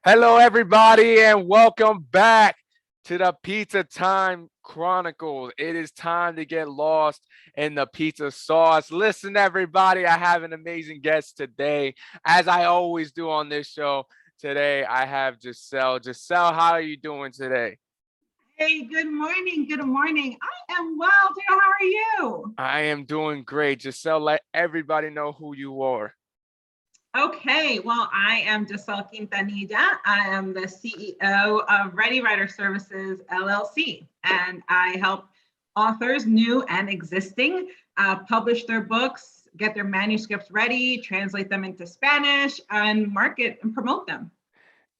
Hello, everybody, and welcome back to the Pizza Time Chronicles. It is time to get lost in the pizza sauce. Listen, everybody, I have an amazing guest today, as I always do on this show. Today, I have Giselle. Giselle, how are you doing today? Hey, good morning. Good morning. I am well, dear. How are you? I am doing great. Giselle, let everybody know who you are. Okay, well, I am Giselle Quintanilla. I am the CEO of Ready Writer Services LLC, and I help authors, new and existing, publish their books, get their manuscripts ready, translate them into Spanish, and market and promote them.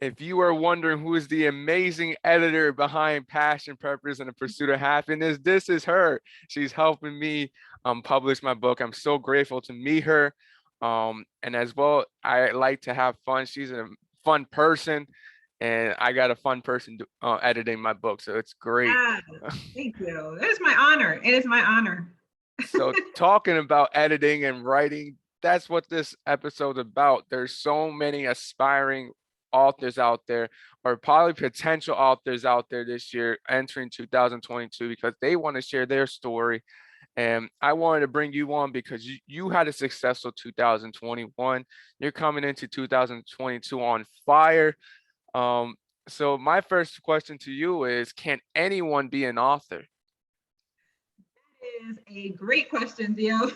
If you are wondering who is the amazing editor behind Passion, Purpose, and the Pursuit of Happiness, this is her. She's helping me publish my book. I'm so grateful to meet her. And as well, I like to have fun. She's a fun person, and I got a fun person editing my book, so it's great. Ah, thank you. It is my honor. It is my honor. So talking about editing and writing, that's what this episode's about. There's so many aspiring authors out there, or probably potential authors out there this year entering 2022 because they want to share their story. And I wanted to bring you on because you had a successful 2021. You're coming into 2022 on fire. Um, so my first question to you is, can anyone be an author? Is a great question, Dio.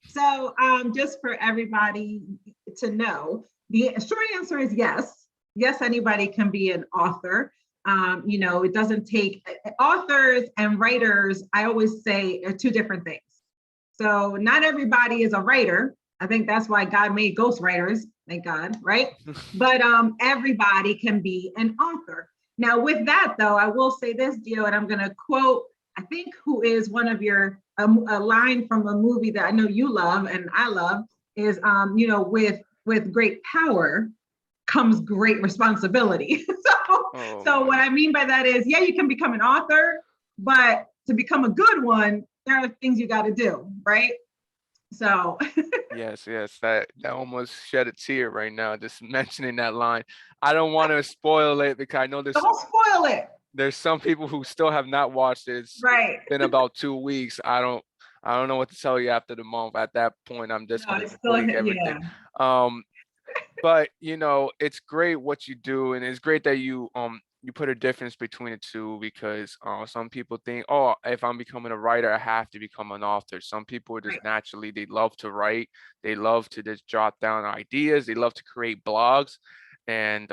So, just for everybody to know, the short answer is yes. Yes, anybody can be an author. It doesn't take authors and writers, I always say, are two different things. So, not everybody is a writer. I think that's why God made ghostwriters, thank God, right? But everybody can be an author. Now, with that, though, I will say this, Dio, and I'm going to quote, I think, who is one of your, a line from a movie that I know you love and I love is, with great power comes great responsibility. Oh So what my. I mean by that is, yeah, you can become an author, but to become a good one, there are things you got to do, right? So Yes, yes, that almost shed a tear right now just mentioning that line. I don't want to spoil it because I know don't spoil it. there's some people who still have not watched it. It's Right. been about 2 weeks. I don't know what to tell you after the month. At that point, I'm just No, gonna it's still, delete everything. yeah. Um, but it's great what you do, and it's great that you put a difference between the two because some people think, oh, if I'm becoming a writer, I have to become an author. Some people are just Right. naturally, they love to write, they love to just jot down ideas, they love to create blogs, and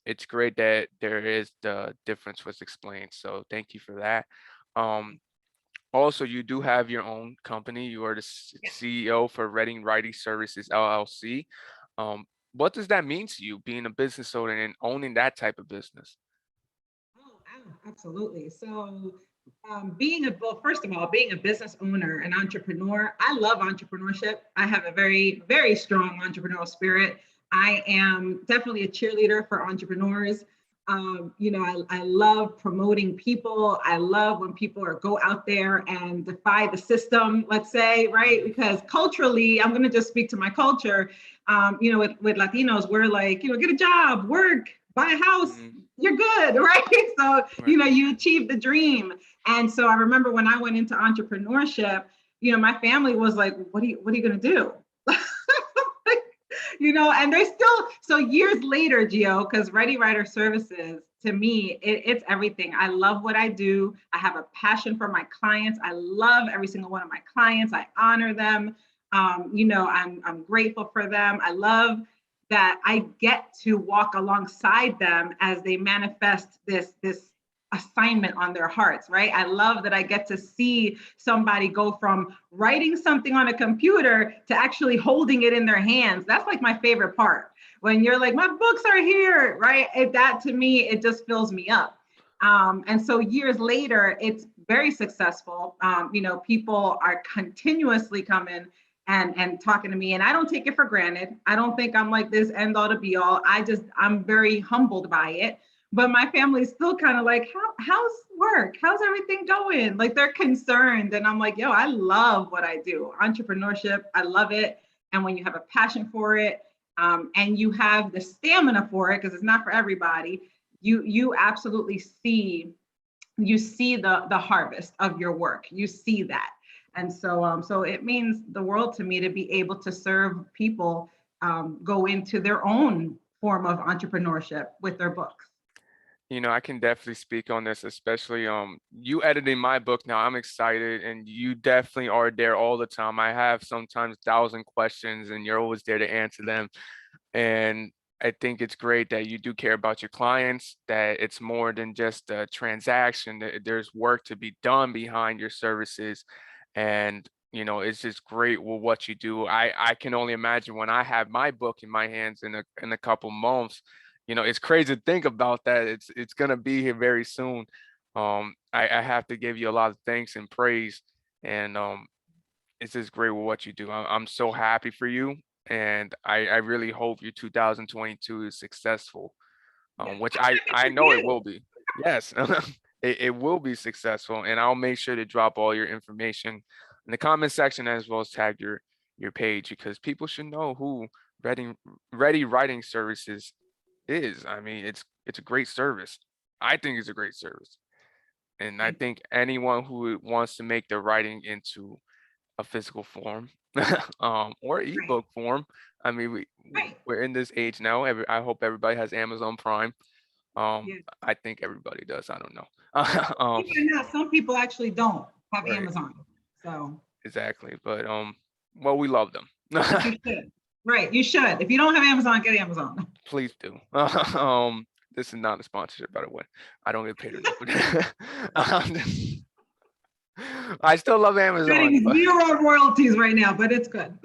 it's great that there is the difference was explained. So thank you for that. Um, Also, you do have your own company. You are the CEO for Ready Writing Services LLC. What does that mean to you, being a business owner and owning that type of business? Oh, absolutely. So, well, first of all, being a business owner, an entrepreneur, I love entrepreneurship. I have a very, very strong entrepreneurial spirit. I am definitely a cheerleader for entrepreneurs. I love promoting people. I love when people go out there and defy the system, let's say, right? Because culturally, I'm going to just speak to my culture. With Latinos, we're like, get a job, work, buy a house, Mhm. you're good, right? So, Right. you achieve the dream. And so I remember when I went into entrepreneurship, my family was like, what are you going to do? And they're still, so years later, Gio, because Ready Writer Services, to me, it's everything. I love what I do. I have a passion for my clients. I love every single one of my clients. I honor them. I'm grateful for them. I love that I get to walk alongside them as they manifest this assignment on their hearts, right? I love that I get to see somebody go from writing something on a computer to actually holding it in their hands. That's like my favorite part. When you're like, my books are here, right? That to me, it just fills me up. And so years later, it's very successful. People are continuously coming and talking to me, and I don't take it for granted. I don't think I'm like this end all to be all. I'm very humbled by it. But my family's still kind of like, how's work? How's everything going? Like they're concerned. And I'm like, yo, I love what I do. Entrepreneurship, I love it. And when you have a passion for it, and you have the stamina for it, because it's not for everybody, you absolutely see the harvest of your work. You see that. And so it means the world to me to be able to serve people, go into their own form of entrepreneurship with their books. I can definitely speak on this, especially you editing my book now. I'm excited, and you definitely are there all the time. I have sometimes 1,000 questions, and you're always there to answer them. And I think it's great that you do care about your clients, that it's more than just a transaction, that there's work to be done behind your services. And it's just great with what you do. I can only imagine when I have my book in my hands in a couple months. It's crazy to think about that. It's gonna be here very soon. I have to give you a lot of thanks and praise, and it's just great with what you do. I'm so happy for you, and I really hope your 2022 is successful, Yeah. which I'm happy I for know it you. will be. Yes, it will be successful, and I'll make sure to drop all your information in the comment section, as well as tag your page, because people should know who Ready Writing Services is. I mean, it's a great service. I think it's a great service, and I Thank you. think anyone who wants to make their writing into a physical form, or Right. ebook form. I mean, Right. we're in this age now. I hope everybody has Amazon Prime. Yeah. I think everybody does. I don't know. Believe it or not, some people actually don't have Right, Amazon. So, exactly. But well, we love them. but you should. Right. You should. If you don't have Amazon, get Amazon. Please do. This is not a sponsorship, by the way. I don't get paid enough for that. I still love Amazon, Getting but zero royalties right now, but it's good.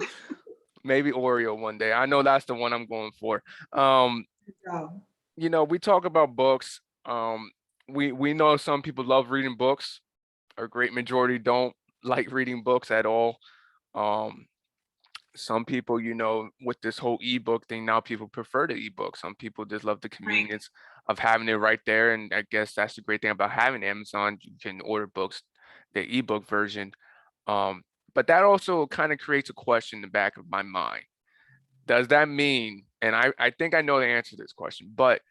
maybe Oreo one day. I know that's the one I'm going for. Um, So, we talk about books. We know some people love reading books. A great majority don't like reading books at all. Um, some people, with this whole ebook thing, now people prefer the ebook. Some people just love the right. convenience of having it right there. And I guess that's the great thing about having Amazon. You can order books, the ebook version. Um, but that also kind of creates a question in the back of my mind. Does that mean, and I think I know the answer to this question, but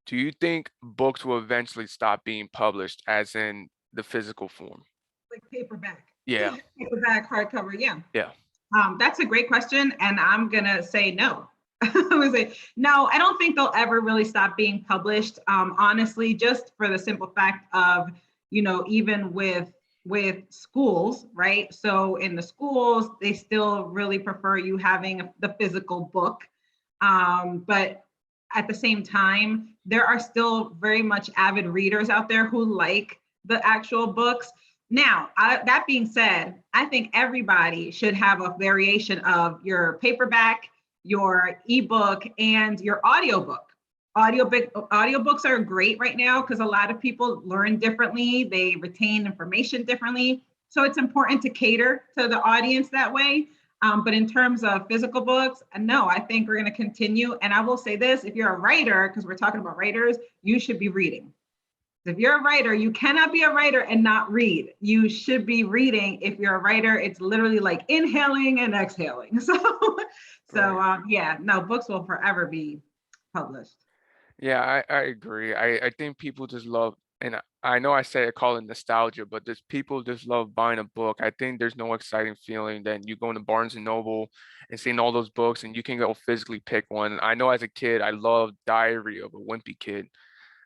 do you think books will eventually stop being published as in the physical form? Like paperback. Yeah, Paperback, hardcover. Yeah. yeah. That's a great question, and I'm gonna say no. I'm gonna say no. I don't think they'll ever really stop being published. Honestly, just for the simple fact of, even with schools, right? So in the schools, they still really prefer you having the physical book, but at the same time, there are still very much avid readers out there who like the actual books. Now, that being said, I think everybody should have a variation of your paperback, your ebook, and your audiobook. Audiobooks are great right now because a lot of people learn differently, they retain information differently. So it's important to cater to the audience that way. But in terms of physical books, no, I think we're going to continue. And I will say this, if you're a writer, because we're talking about writers, you should be reading. If you're a writer, you cannot be a writer and not read. You should be reading. If you're a writer, it's literally like inhaling and exhaling. Right. Yeah, no, books will forever be published. Yeah, I agree. I think people just love, and I know I say I call it nostalgia, but just people just love buying a book. I think there's no exciting feeling than you going to Barnes and Noble and seeing all those books, and you can go physically pick one. I know as a kid, I loved Diary of a Wimpy Kid,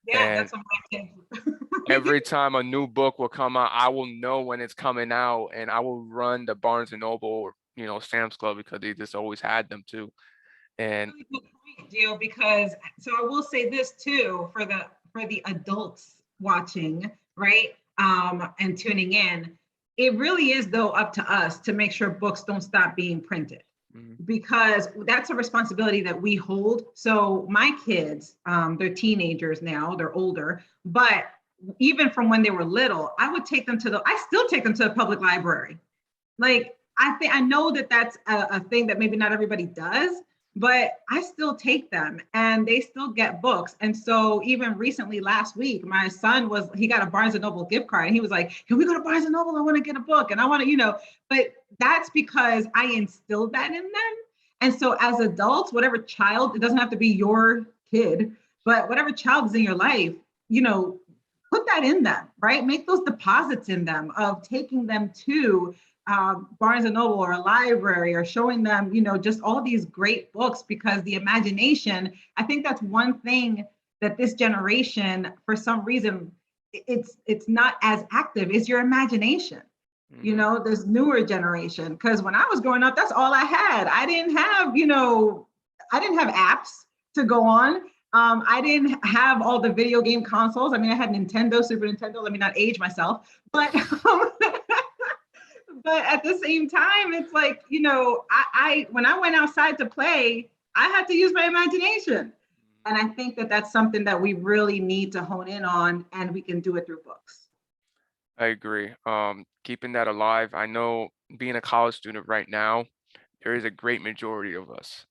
Yeah, and that's what my kids read. every time a new book will come out, I will know when it's coming out, and I will run to Barnes and Noble or Sam's Club because they just always had them too. And Really good point, Gio, because so I will say this too for the adults watching, right? And tuning in, it really is though up to us to make sure books don't stop being printed, mhm, because that's a responsibility that we hold. So my kids, they're teenagers now, they're older, but even from when they were little, I still take them to the public library. Like, I know that that's a thing that maybe not everybody does, but I still take them and they still get books. And so even recently last week, my son he got a Barnes and Noble gift card and he was like, can we go to Barnes and Noble? I want to get a book and I want to, but that's because I instilled that in them. And so as adults, whatever child, it doesn't have to be your kid, but whatever child is in your life, you know, put that in them, right? Make those deposits in them of taking them to Barnes and Noble or a library, or showing them, you know, just all these great books, because the imagination, I think that's one thing that this generation, for some reason, it's not as active, is your imagination. You Mm-hmm. know, this newer generation, because when I was growing up, that's all I had. I didn't have, you know, I didn't have apps to go on. I didn't have all the video game consoles. I mean, I had Nintendo, Super Nintendo. Let me not age myself, but but at the same time, it's like, you know, I when I went outside to play, I had to use my imagination, and I think that that's something that we really need to hone in on, and we can do it through books. I agree. Keeping that alive. I know being a college student right now, there is a great majority of us,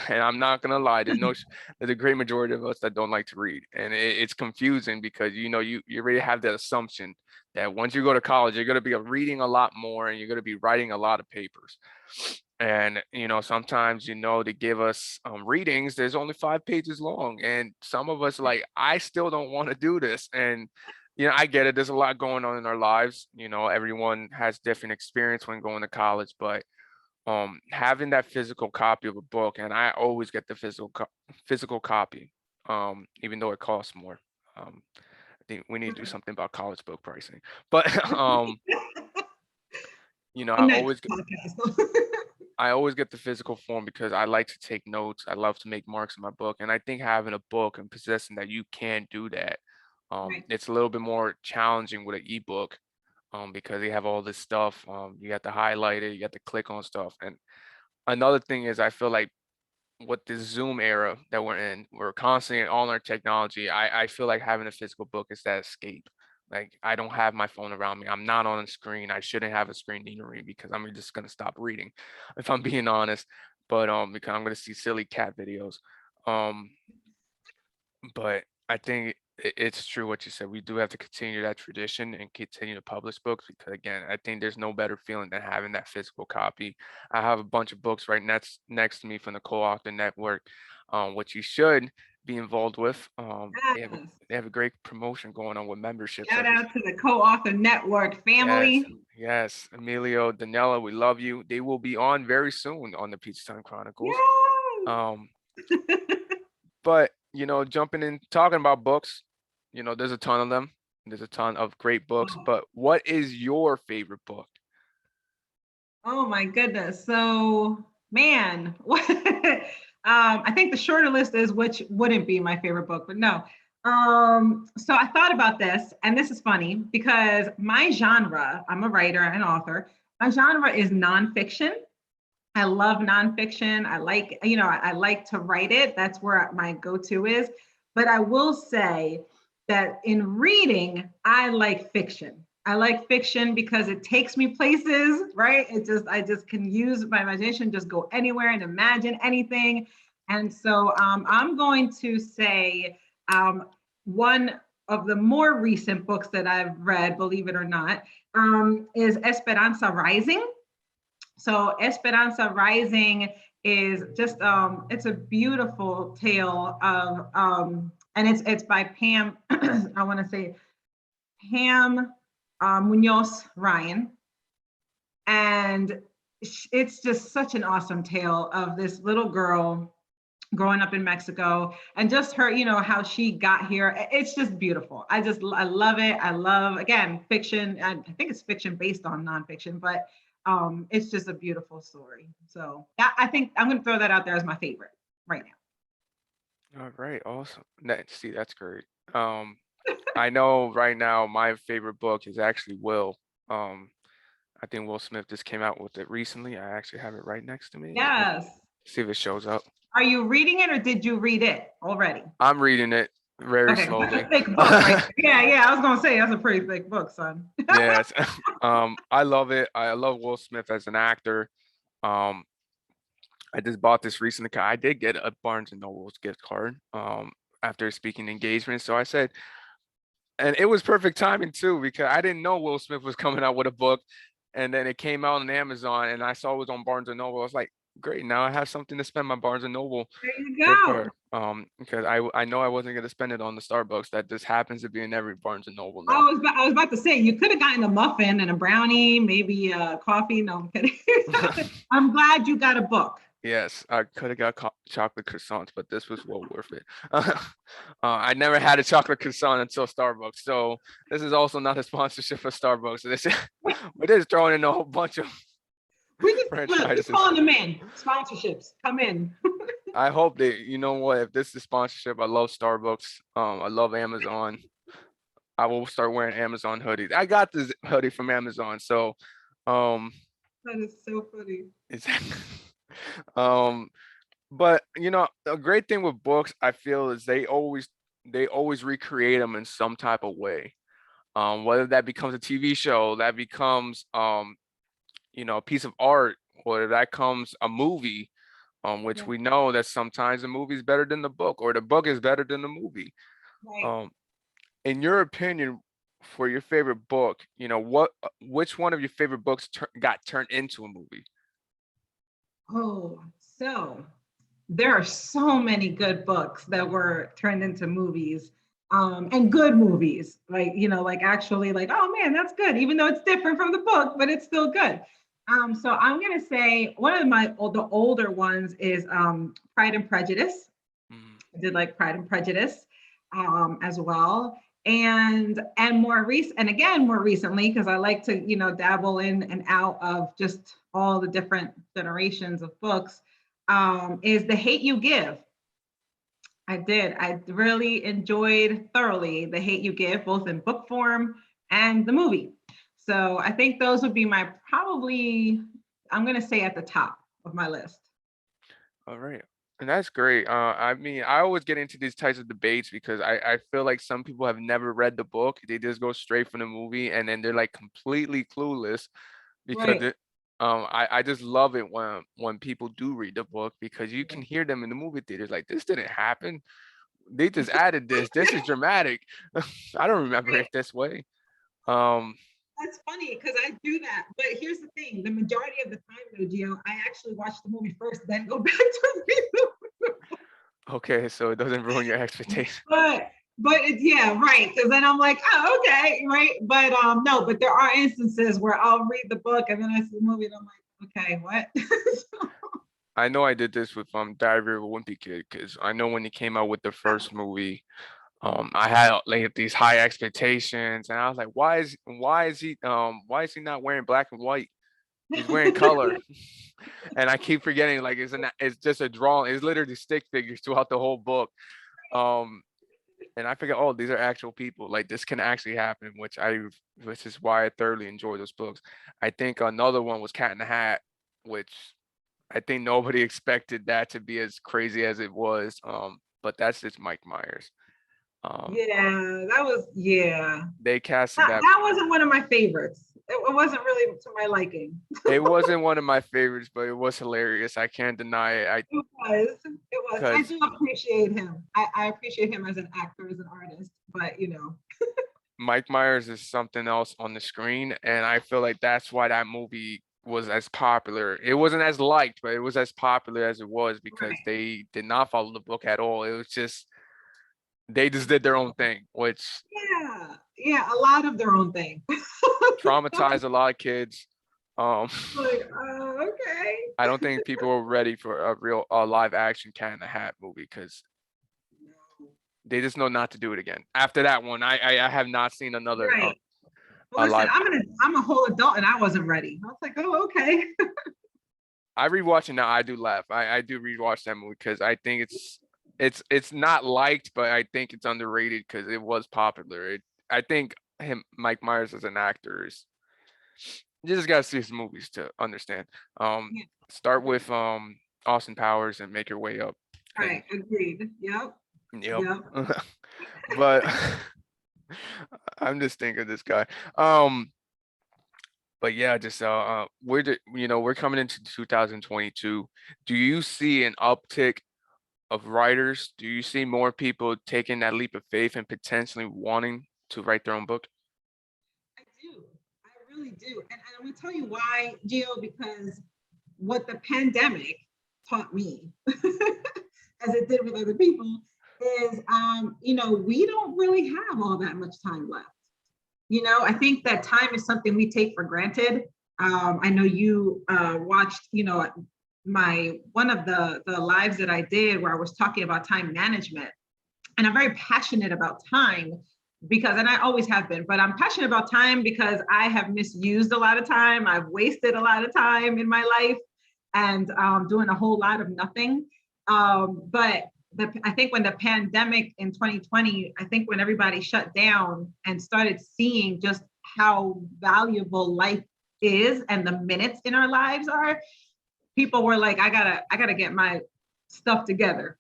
and I'm not gonna lie, there's a great majority of us that don't like to read, and it's confusing because you know you already have that assumption that once you go to college, you're gonna be reading a lot more and you're gonna be writing a lot of papers. And you know, sometimes to give us readings, there's only 5 pages long, and some of us like I still don't want to do this, and I get it. There's a lot going on in our lives. Everyone has different experience when going to college, but having that physical copy of a book, and I always get the physical copy, even though it costs more. I think we need to do something about college book pricing, but I Next always podcast. I always get the physical form because I like to take notes. I love to make marks in my book. And I think having a book and possessing that, you can do that. Right. It's a little bit more challenging with an ebook, because they have all this stuff. You have to highlight it, you have to click on stuff. And another thing is, I feel like with this Zoom era that we're in, we're constantly on our technology. I feel like having a physical book is that escape. Like, I don't have my phone around me. I'm not on a screen. I shouldn't have a screen to read because I'm just gonna stop reading, if I'm being honest. But because I'm gonna see silly cat videos. Um, but I think it's true what you said. We do have to continue that tradition and continue to publish books because, again, I think there's no better feeling than having that physical copy. I have a bunch of books right next to me from the co-author network, which you should be involved with. Yes. They have a great promotion going on with memberships. Shout out to the co-author network Yes, family. yes, Emilio, Danella, we love you. They will be on very soon on the Peachtown Chronicles. Yay! Um, But, jumping in, talking about books, there's a ton of them. There's a ton of great books, Oh, but what is your favorite book? oh my goodness. So, man, I think the shorter list is which wouldn't be my favorite book, but no. So I thought about this, and this is funny because my genre, I'm a writer and author, my genre is nonfiction. I love nonfiction. I like, I like to write it. That's where my go-to is. But I will say that in reading, I like fiction. I like fiction because it takes me places, right? I just can use my imagination, just go anywhere and imagine anything. And so I'm going to say one of the more recent books that I've read, believe it or not, is Esperanza Rising. So Esperanza Rising is just it's a beautiful tale of and it's by Pam I want to say Pam Munoz Ryan, and it's just such an awesome tale of this little girl growing up in Mexico and just her, how she got here. It's just beautiful. I love it. I love, again, fiction. I think it's fiction based on nonfiction, but it's just a beautiful story. So I think I'm going to throw that out there as my favorite right All right, awesome. See, that's great. I know right now my favorite book is actually Will. Um, I think Will Smith just came out with it recently. I actually have it right next to me. now. Yes. See if it shows up. Are you reading it or did you read it already? I'm reading it very Okay, 'cause that's a slowly. thick book, right? Yeah, yeah. I was gonna say that's a pretty thick book, son. Yes. I love it. I love Will Smith as an actor. Um, I just bought this recently. I did get a Barnes and Noble's gift card after a speaking engagement. So I said, and it was perfect timing too, because I didn't know Will Smith was coming out with a book. And then it came out on Amazon and I saw it was on Barnes and Noble. I was like, great. Now I have something to spend my Barnes and Noble There you gift go. card. Because I know I wasn't gonna spend it on the Starbucks. That just happens to be in every Barnes and Noble now. I was about to say you could have gotten a muffin and a brownie, maybe a coffee. No, I'm kidding. I'm glad you got a book. Yes, I could have got chocolate croissants, but this was well worth it. I never had a chocolate croissant until Starbucks, so this is also not a sponsorship for Starbucks. We're just throwing in a whole bunch of We just look, just franchises. calling them in. Sponsorships, come in. I hope that, you know what, if this is sponsorship, I love Starbucks. I love Amazon. I will start wearing Amazon hoodies. I got this hoodie from Amazon, so um, That is so funny. it's um, but you know, a great thing with books, I feel, is they always recreate them in some type of way. Whether that becomes a TV show, that becomes you know, a piece of art, or that comes a movie, which Yeah, we know that sometimes the movie is better than the book, or the book is better than the movie. right. Um, in your opinion, for your favorite book, you know, which one of your favorite books got turned into a movie? Oh, so there are so many good books that were turned into movies, and good movies, like, like actually like, oh man, that's good, even though it's different from the book, but it's still good. So I'm gonna say one of the older ones is Pride and Prejudice. Mm, I did like Pride and Prejudice as well. And more recently, because I like to, dabble in and out of just all the different generations of books, is The Hate You Give. I did. I really enjoyed thoroughly The Hate You Give, both in book form and the movie. So I think those would be I'm going to say at the top of my list. all right. And that's great. I mean, I always get into these types of debates because I feel like some people have never read the book. They just go straight from the movie and then they're like completely clueless because Right. I just love it when people do read the book because you can hear them in the movie theaters like this didn't happen. They just added this. This is dramatic. I don't remember it this way. Um, That's funny because I do that. But here's the thing: the majority of the time, though, Gio, I actually watch the movie first, then go back to read the. okay, so it doesn't ruin your expectation. Yeah, right. Because then I'm like, oh, okay, right. But no, but there are instances where I'll read the book and then I see the movie and I'm like, okay, what? I know I did this with Diary of a Wimpy Kid because I know when he came out with the first movie, I had like these high expectations and I was like, why is he not wearing black and white? He's wearing color. And I keep forgetting like it's just a drawing. It's literally stick figures throughout the whole book. Um, and I figure, oh, these are actual people. Like this can actually happen, which is why I thoroughly enjoy those books. I think another one was Cat in the Hat, which I think nobody expected that to be as crazy as it was. But that's just Mike Myers. Um, Yeah, that was yeah. they casted That, that. that wasn't one of my favorites. It wasn't really to my liking. It wasn't one of my favorites, but it was hilarious. I can't deny it. I It was. It was. I because do appreciate him. I appreciate him as an actor, as an artist. But Mike Myers is something else on the screen, and I feel like that's why that movie was as popular. It wasn't as liked, but it was as popular as it was because right. they did not follow the book at all. It was just they just did their own thing, which Yeah. Yeah. A lot of their own thing. traumatized a lot of kids. Um, Like, okay. I don't think people were ready for a real live action Cat in the Hat movie because No. they just know not to do it again. After that one, I have not seen another Right. Well, a listen, live. I'm a whole adult and I wasn't ready. I was like, oh, okay. I rewatch it now. I do laugh. I do rewatch that movie because I think it's not liked, but I think it's underrated because it was popular. I think Mike Myers as an actor is you just gotta see his movies to understand. Um, Yeah. start with Austin Powers and make your way up. And Right. Agreed. Yep. yep. Yep. But I'm just thinking of this guy. Um, but yeah, just we're coming into 2022. Do you see an uptick of writers? Do you see more people taking that leap of faith and potentially wanting to write their own book? I do. I really do. And I'm going to tell you why, Gio, because what the pandemic taught me, as it did with other people, is, we don't really have all that much time left. I think that time is something we take for granted. I know you watched, one of the lives that I did where I was talking about time management. And I'm very passionate about time because, and I always have been, but I'm passionate about time because I have misused a lot of time. I've wasted a lot of time in my life and doing a whole lot of nothing. But I think when the pandemic in 2020, I think when everybody shut down and started seeing just how valuable life is and the minutes in our lives are, people were like, I gotta get my stuff together,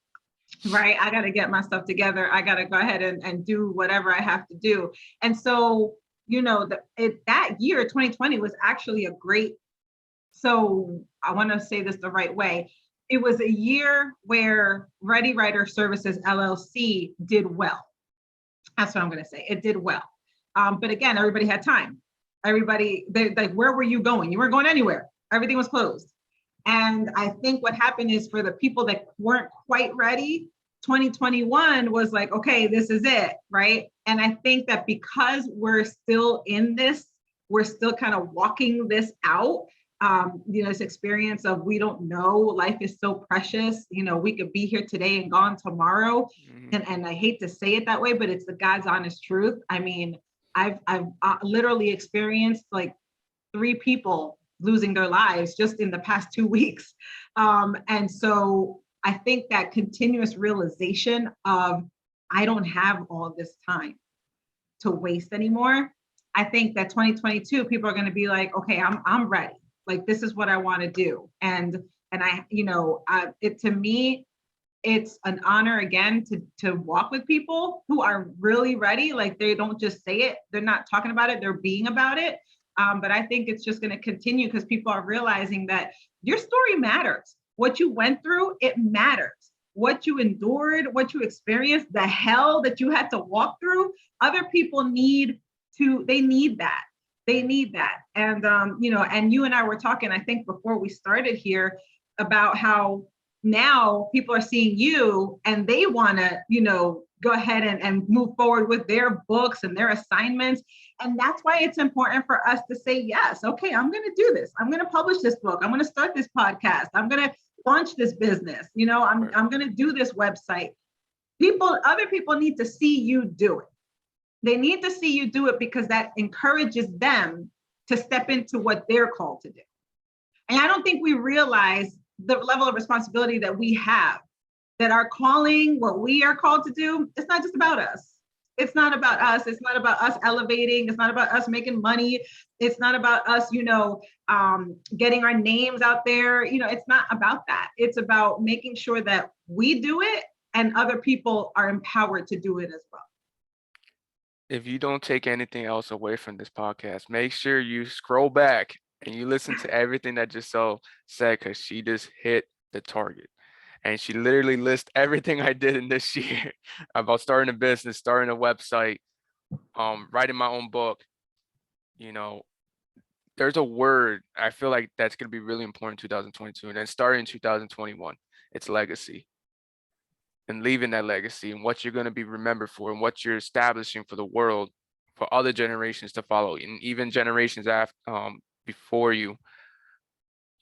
right? I gotta get my stuff together. I gotta go ahead and do whatever I have to do. And so, that year, 2020, was actually a great, so I want to say this the right way. It was a year where Ready Writer Services LLC did well. That's what I'm going to say. It did well. But again, everybody had time. Everybody, like, where were you going? You weren't going anywhere. Everything was closed. And I think what happened is, for the people that weren't quite ready, 2021 was like, okay, this is it, right? And I think that because we're still in this, we're still kind of walking this out. This experience of, we don't know, life is so precious. We could be here today and gone tomorrow. And I hate to say it that way, but it's the God's honest truth. I mean, I've literally experienced like 3 people losing their lives just in the past 2 weeks. And so I think that continuous realization of, I don't have all this time to waste anymore. I think that 2022, people are going to be like, okay, I'm ready. Like, this is what I want to do. And I, to me, it's an honor again to walk with people who are really ready. Like, they don't just say it, they're not talking about it, they're being about it. But I think it's just going to continue because people are realizing that your story matters. What you went through, it matters. What you endured, what you experienced, the hell that you had to walk through, other people need that. They need that. And, and you and I were talking, I think before we started here, about how now people are seeing you and they want to, go ahead and move forward with their books and their assignments. And that's why it's important for us to say, yes, okay, I'm going to do this. I'm going to publish this book. I'm going to start this podcast. I'm going to launch this business. I'm going to do this website. Other people need to see you do it. They need to see you do it because that encourages them to step into what they're called to do. And I don't think we realize the level of responsibility that we have, that our calling, what we are called to do, it's not just about us. It's not about us. It's not about us elevating. It's not about us making money. It's not about us, getting our names out there. It's not about that. It's about making sure that we do it and other people are empowered to do it as well. If you don't take anything else away from this podcast, make sure you scroll back and you listen to everything that Giselle said, because she just hit the target. And she literally lists everything I did in this year about starting a business, starting a website, writing my own book. There's a word I feel like that's going to be really important in 2022, and then starting in 2021. It's legacy. And leaving that legacy and what you're going to be remembered for and what you're establishing for the world, for other generations to follow, and even generations after, before you,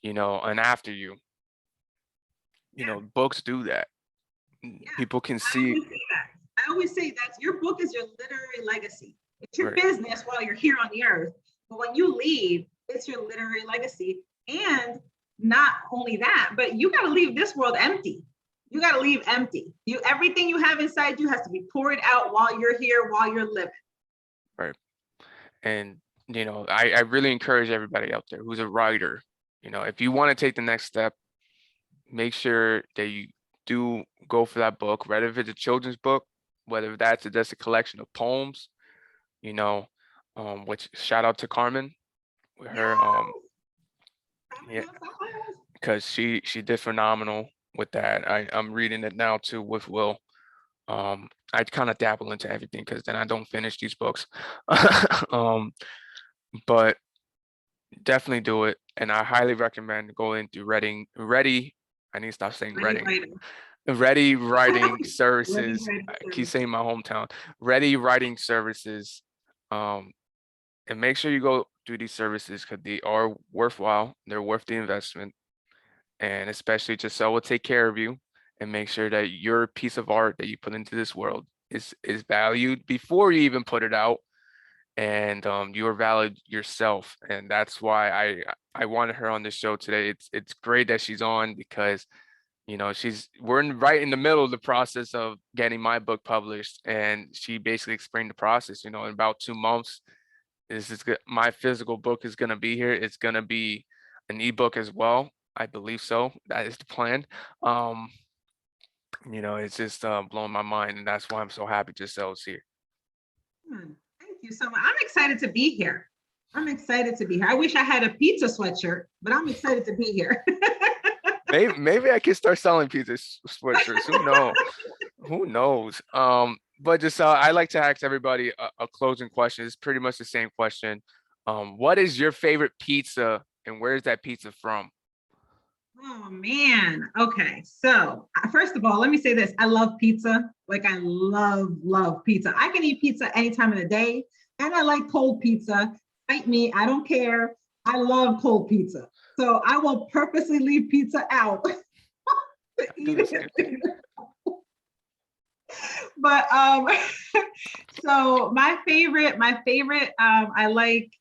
and after you. Books do that. Yeah. People can see. I always say that your book is your literary legacy. It's your business while you're here on the earth. But when you leave, it's your literary legacy. And not only that, but you got to leave this world empty. You got to leave empty. Everything you have inside you has to be poured out while you're here, while you're living. Right. And, I really encourage everybody out there who's a writer, if you want to take the next step, make sure that you do go for that book, whether if it's a children's book, whether that's just a collection of poems, which shout out to Carmen with her, because she did phenomenal with that. I'm reading it now too with Will. I kind of dabble into everything because then I don't finish these books. But definitely do it. And I highly recommend going through Ready I need to stop saying Ready Reading. Writer. Ready Writing Ready Services. Writer I keep Services. saying my hometown. Ready Writing Services. Um, and make sure you go do these services because they are worthwhile. They're worth the investment. And especially Giselle will take care of you and make sure that your piece of art that you put into this world is valued before you even put it out. And you are valid yourself. And that's why I wanted her on the show today. It's great that she's on because we're right in the middle of the process of getting my book published, and she basically explained the process. In about 2 months, my physical book is gonna be here. It's gonna be an ebook as well. I believe so. That is the plan. Um, it's just blowing my mind, and that's why I'm so happy Giselle's here. Thank you so much. I'm excited to be here. I'm excited to be here. I wish I had a pizza sweatshirt, but I'm excited to be here. Maybe I can start selling pizza sweatshirts. Who knows? Who knows? But just I like to ask everybody a closing question. It's pretty much the same question. What is your favorite pizza, and where is that pizza from? Oh man. Okay. So first of all, let me say this. I love pizza. Like I love pizza. I can eat pizza any time of the day. And I like cold pizza. Fight me. I don't care. I love cold pizza. So I will purposely leave pizza out to eat it. But so my favorite, I like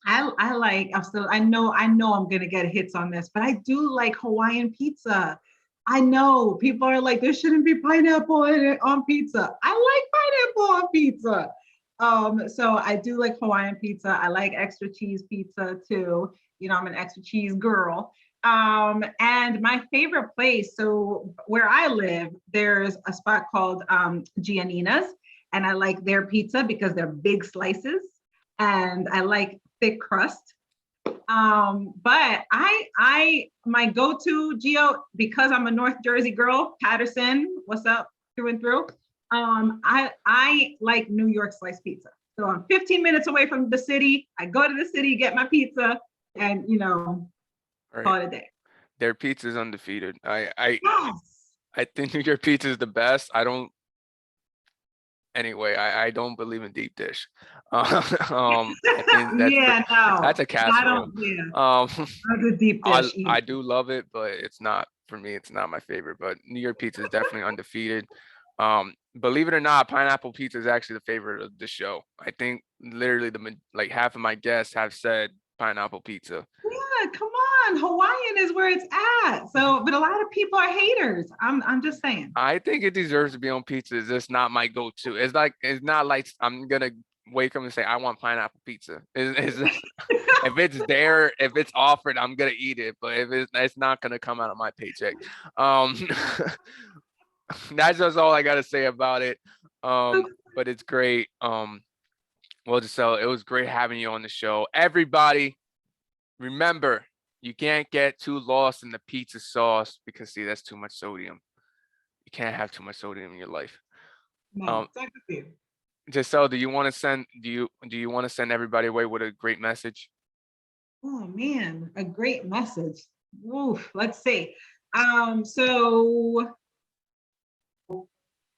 I know I'm gonna get hits on this, but I do like Hawaiian pizza. I know people are like, there shouldn't be pineapple in it on pizza. I like pineapple on pizza. So I do like Hawaiian pizza. I like extra cheese pizza too. I'm an extra cheese girl. And my favorite place, so where I live, there's a spot called Giannina's, and I like their pizza because they're big slices, and I like thick crust. But my go-to Geo, because I'm a North Jersey girl, Patterson, what's up, through and through. I like New York slice pizza. So I'm 15 minutes away from the city. I go to the city, get my pizza, and call it a day. Their pizza is undefeated. Yes. I think New York pizza is the best. I don't believe in deep dish. I think that's a casserole. Not a deep dish. I do love it, but it's not for me. It's not my favorite. But New York pizza is definitely undefeated. Believe it or not, pineapple pizza is actually the favorite of the show. I think literally like half of my guests have said pineapple pizza. Yeah, come on. Hawaiian is where it's at. So, but a lot of people are haters. I'm just saying. I think it deserves to be on pizza. It's just not my go-to. It's not like I'm gonna wake up and say I want pineapple pizza. If it's there, if it's offered, I'm gonna eat it. But if it's not gonna come out of my paycheck. That's just all I gotta say about it. But it's great. Well, Giselle, it was great having you on the show. Everybody, remember, you can't get too lost in the pizza sauce because see, that's too much sodium. You can't have too much sodium in your life. No, exactly. Giselle, do you want to send everybody away with a great message? Oh man, a great message. Oof, let's see. So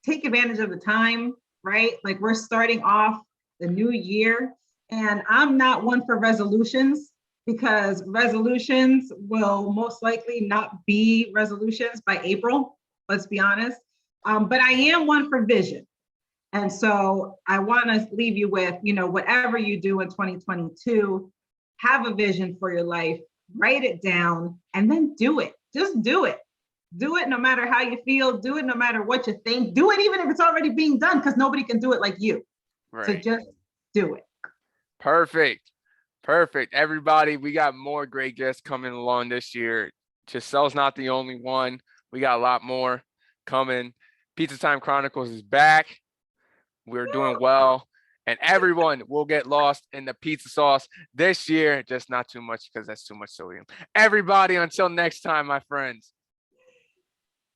take advantage of the time, right? Like we're starting off the new year, and I'm not one for resolutions because resolutions will most likely not be resolutions by April. Let's be honest. But I am one for vision. And so I want to leave you with, whatever you do in 2022, have a vision for your life, write it down, and then do it. Just do it. Do it no matter how you feel. Do it no matter what you think. Do it even if it's already being done because nobody can do it like you. Right. So just do it. Perfect. Everybody, we got more great guests coming along this year. Giselle's not the only one. We got a lot more coming. Pizza Time Chronicles is back. We're doing well. And everyone will get lost in the pizza sauce this year. Just not too much because that's too much sodium. Everybody, until next time, my friends.